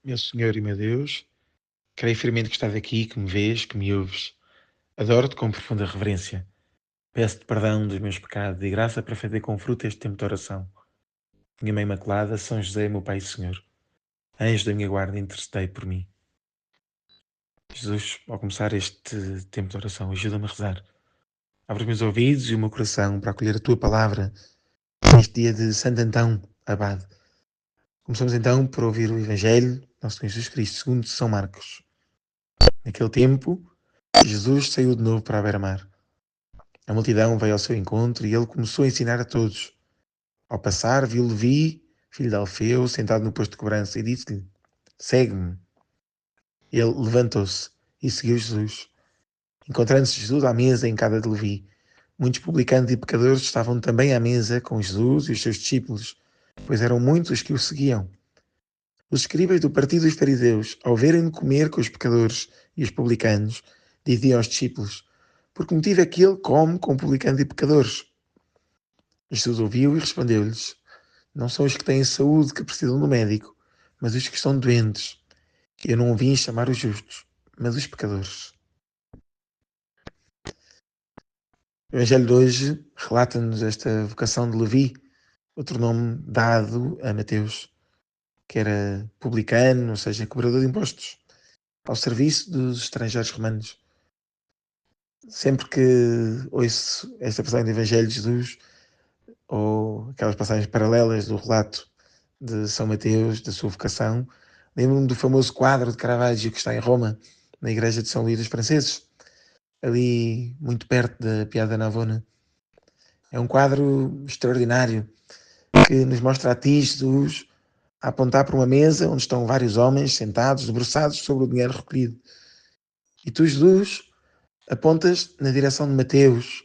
Meu Senhor e meu Deus, creio firmemente que estás aqui, que me vês, que me ouves. Adoro-te com profunda reverência. Peço-te perdão dos meus pecados e graça para fazer com fruto este tempo de oração. Minha Mãe Imaculada, São José, meu Pai e Senhor, anjo da minha guarda, intercedei por mim. Jesus, ao começar este tempo de oração, ajuda-me a rezar. Abre os meus ouvidos e o meu coração para acolher a Tua Palavra neste dia de Santo Antão, Abade. Começamos então por ouvir o Evangelho de Nosso Senhor Jesus Cristo, segundo São Marcos. Naquele tempo, Jesus saiu de novo para a beira-mar. A multidão veio ao seu encontro e ele começou a ensinar a todos. Ao passar, viu Levi, filho de Alfeu, sentado no posto de cobrança e disse-lhe: Segue-me. Ele levantou-se e seguiu Jesus. Encontrando-se Jesus à mesa em casa de Levi, muitos publicanos e pecadores estavam também à mesa com Jesus e os seus discípulos, pois eram muitos os que o seguiam. Os escribas do partido dos fariseus, ao verem-no comer com os pecadores e os publicanos, diziam aos discípulos: Por que motivo é que ele come com publicanos e pecadores? Jesus ouviu e respondeu-lhes: Não são os que têm saúde que precisam do médico, mas os que estão doentes. Eu não vim chamar os justos, mas os pecadores. O Evangelho de hoje relata-nos esta vocação de Levi, outro nome dado a Mateus, que era publicano, ou seja, cobrador de impostos, ao serviço dos estrangeiros romanos. Sempre que ouço esta passagem do Evangelho de Jesus, ou aquelas passagens paralelas do relato de São Mateus, da sua vocação, lembro-me do famoso quadro de Caravaggio que está em Roma, na igreja de São Luís dos Franceses, ali muito perto da Piazza Navona. É um quadro extraordinário que nos mostra a ti, Jesus, a apontar para uma mesa onde estão vários homens sentados, debruçados sobre o dinheiro recolhido. E tu, Jesus, apontas na direção de Mateus.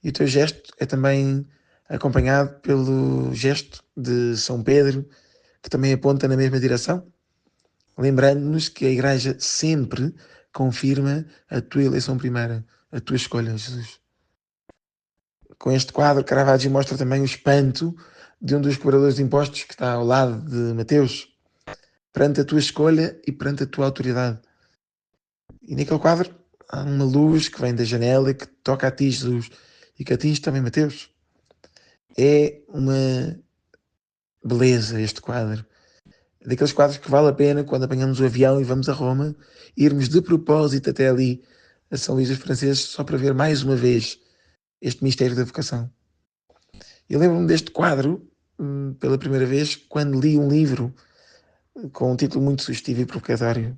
E o teu gesto é também acompanhado pelo gesto de São Pedro, que também aponta na mesma direção, lembrando-nos que a Igreja sempre confirma a tua eleição primeira, a tua escolha, Jesus. Com este quadro, Caravaggio mostra também o espanto de um dos cobradores de impostos que está ao lado de Mateus, perante a tua escolha e perante a tua autoridade. E naquele quadro há uma luz que vem da janela e que toca a ti, Jesus, e que atinge também Mateus. É uma beleza este quadro. Daqueles quadros que vale a pena, quando apanhamos o avião e vamos a Roma, irmos de propósito até ali, a São Luís dos Franceses, só para ver mais uma vez este mistério da vocação. Eu lembro-me deste quadro, pela primeira vez, quando li um livro com um título muito sugestivo e provocatório.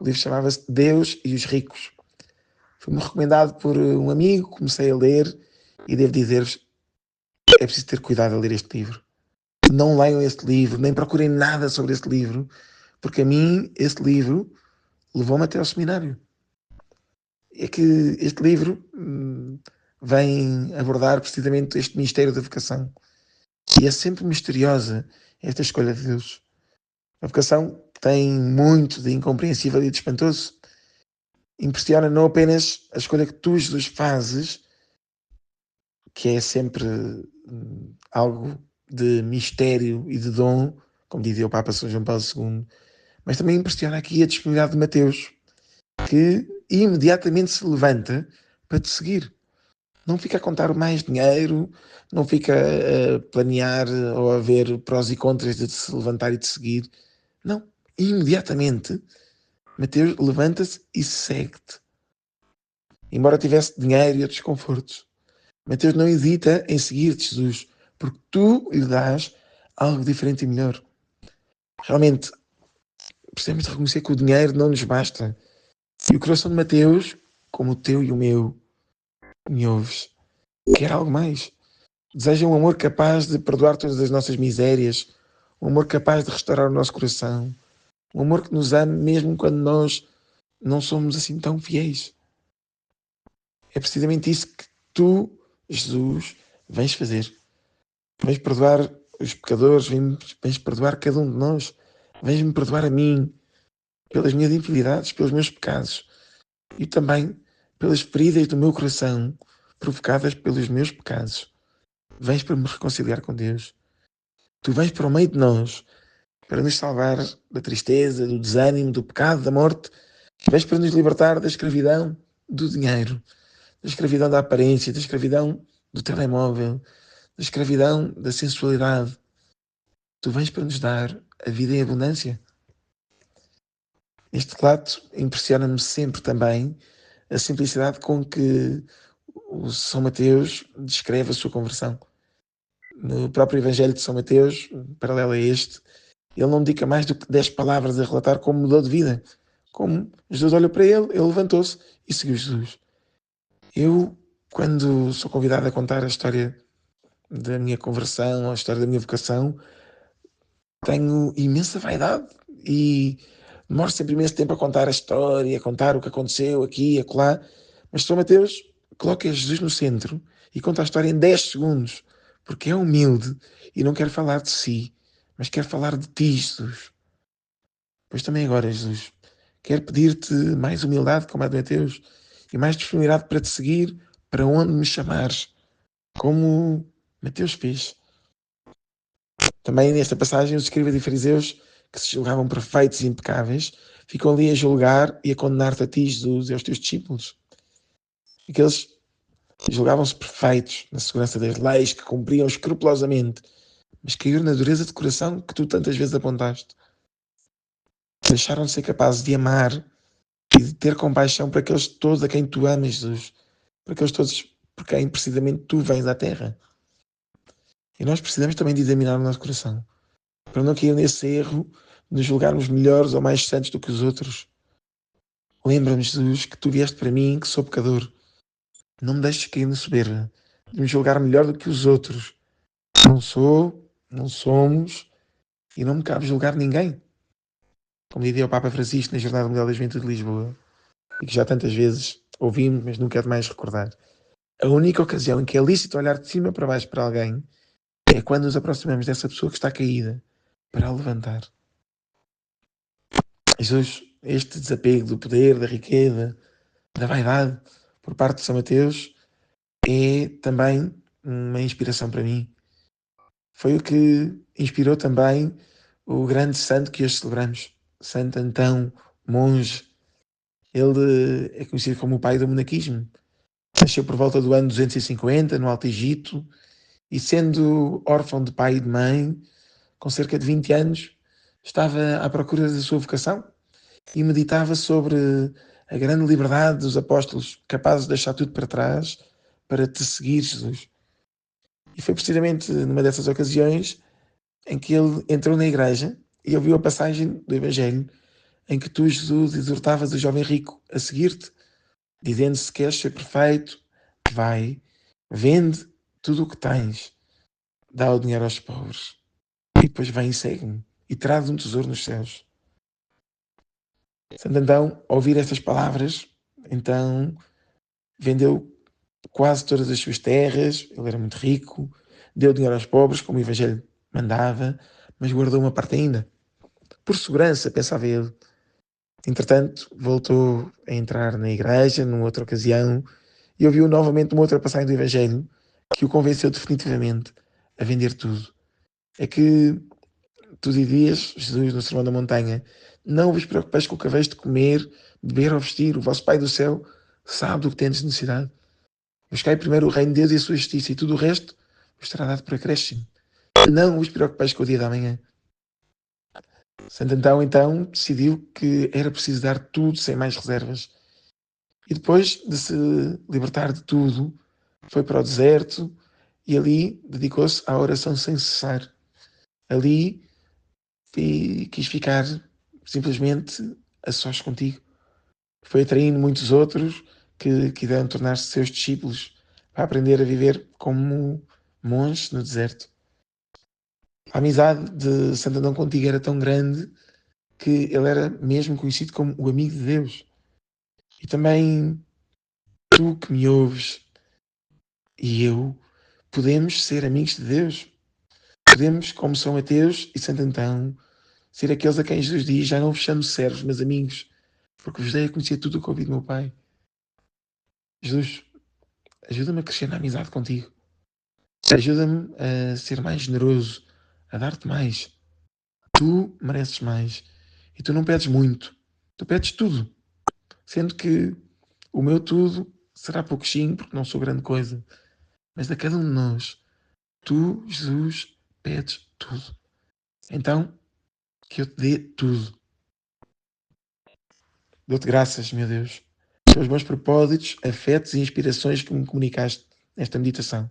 O livro chamava-se Deus e os Ricos. Foi-me recomendado por um amigo, comecei a ler e devo dizer-vos, é preciso ter cuidado a ler este livro. Não leiam este livro, nem procurem nada sobre este livro, porque a mim este livro levou-me até ao seminário. É que este livro vem abordar precisamente este mistério da vocação. E é sempre misteriosa esta escolha de Deus. A vocação tem muito de incompreensível e de espantoso. Impressiona não apenas a escolha que tu, Jesus, fazes, que é sempre algo de mistério e de dom, como dizia o Papa São João Paulo II, mas também impressiona aqui a disponibilidade de Mateus, que imediatamente se levanta para te seguir. Não fica a contar mais dinheiro, não fica a planear ou a ver prós e contras de se levantar e de seguir. Não, imediatamente Mateus levanta-se e segue-te. Embora tivesse dinheiro e outros confortos. Mateus não hesita em seguir-te, Jesus, porque tu lhe dás algo diferente e melhor. Realmente, precisamos de reconhecer que o dinheiro não nos basta. E o coração de Mateus, como o teu e o meu, me ouves, quer algo mais. Deseja um amor capaz de perdoar todas as nossas misérias, um amor capaz de restaurar o nosso coração, um amor que nos ame mesmo quando nós não somos assim tão fiéis. É precisamente isso que tu, Jesus, vens fazer. Vens perdoar os pecadores, vens perdoar cada um de nós. Vens-me perdoar a mim pelas minhas infidelidades, pelos meus pecados e também pelas feridas do meu coração provocadas pelos meus pecados. Vens para me reconciliar com Deus. Tu vens para o meio de nós para nos salvar da tristeza, do desânimo, do pecado, da morte. Vens para nos libertar da escravidão do dinheiro, da escravidão da aparência, da escravidão do telemóvel, da escravidão da sensualidade. Tu vens para nos dar a vida em abundância. Este relato impressiona-me sempre também a simplicidade com que o São Mateus descreve a sua conversão. No próprio Evangelho de São Mateus, paralelo a este, ele não dedica mais do que 10 palavras a relatar como mudou de vida. Como Jesus olhou para ele levantou-se e seguiu Jesus. Eu, quando sou convidado a contar a história da minha conversão, a história da minha vocação, tenho imensa vaidade e demoro sempre imenso tempo a contar a história, a contar o que aconteceu aqui e acolá. Mas São Mateus coloca Jesus no centro e conta a história em 10 segundos, porque é humilde e não quer falar de si, mas quer falar de ti, Jesus. Pois também agora, Jesus, quero pedir-te mais humildade como a de Mateus e mais disponibilidade para te seguir para onde me chamares, como Mateus fez. Também nesta passagem os escribas e fariseus, que se julgavam perfeitos e impecáveis, ficam ali a julgar e a condenar-te a ti, Jesus, e aos teus discípulos. Aqueles julgavam-se perfeitos na segurança das leis, que cumpriam escrupulosamente, mas caíram na dureza de coração que tu tantas vezes apontaste. Deixaram de ser capazes de amar e de ter compaixão para aqueles todos a quem tu amas, Jesus. Para aqueles todos por quem precisamente tu vens à Terra. E nós precisamos também de examinar o nosso coração, para não cair nesse erro de nos julgarmos melhores ou mais santos do que os outros. Lembra-me, Jesus, que tu vieste para mim, que sou pecador. Não me deixes cair na soberba, de me julgar melhor do que os outros. Não sou, não somos, e não me cabe julgar ninguém. Como diria o Papa Francisco na Jornada Mundial da Juventude de Lisboa, e que já tantas vezes ouvimos, mas nunca é demais recordar. A única ocasião em que é lícito olhar de cima para baixo para alguém é quando nos aproximamos dessa pessoa que está caída, para a levantar. Jesus, este desapego do poder, da riqueza, da vaidade, por parte de São Mateus, é também uma inspiração para mim. Foi o que inspirou também o grande santo que hoje celebramos, Santo Antão, monge. Ele é conhecido como o pai do monaquismo. Nasceu por volta do ano 250, no Alto Egito, e sendo órfão de pai e de mãe, com cerca de 20 anos, estava à procura da sua vocação e meditava sobre a grande liberdade dos apóstolos, capazes de deixar tudo para trás para te seguir, Jesus. E foi precisamente numa dessas ocasiões em que ele entrou na igreja e ouviu a passagem do Evangelho em que tu, Jesus, exortavas o jovem rico a seguir-te, dizendo: se queres ser perfeito, vai, vende tudo o que tens, dá o dinheiro aos pobres, e depois vem e segue-me, e traz um tesouro nos céus. Santo Antão, ao ouvir estas palavras, então vendeu quase todas as suas terras, ele era muito rico, deu dinheiro aos pobres, como o Evangelho mandava, mas guardou uma parte ainda. Por segurança, pensava ele. Entretanto, voltou a entrar na igreja, numa outra ocasião, e ouviu novamente uma outra passagem do Evangelho que o convenceu definitivamente a vender tudo. É que tu dizias, Jesus, no Sermão da Montanha: não vos preocupeis com o que haveis de comer, beber ou vestir, o vosso Pai do céu sabe do que tendes necessidade. Buscai primeiro o reino de Deus e a sua justiça, e tudo o resto vos será dado por acréscimo. Não vos preocupeis com o dia da manhã. Santo Antão, então, decidiu que era preciso dar tudo sem mais reservas. E depois de se libertar de tudo, foi para o deserto e ali dedicou-se à oração sem cessar. Ali quis ficar simplesmente a sós contigo. Foi atraindo muitos outros que quiseram tornar-se seus discípulos para aprender a viver como monges no deserto. A amizade de Santo Antão contigo era tão grande que ele era mesmo conhecido como o amigo de Deus. E também tu que me ouves e eu podemos ser amigos de Deus. Podemos, como São Mateus e Santo Antão, ser aqueles a quem Jesus diz: já não vos chamo servos, mas amigos, porque vos dei a conhecer tudo o que ouvi do meu Pai. Jesus, ajuda-me a crescer na amizade contigo. Ajuda-me a ser mais generoso, a dar-te mais. tu mereces mais. E tu não pedes muito, tu pedes tudo. Sendo que o meu tudo será pouquinho, porque não sou grande coisa. Mas a cada um de nós, tu, Jesus, pedes tudo. Então, que eu te dê tudo. Dou-te graças, meu Deus, pelos bons propósitos, afetos e inspirações que me comunicaste nesta meditação.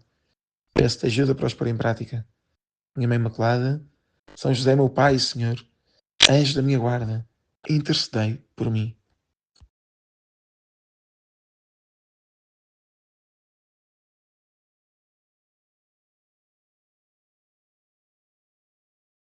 Peço-te ajuda para os pôr em prática. Minha Mãe Imaculada, São José, meu Pai, Senhor, anjo da minha guarda, intercedei por mim.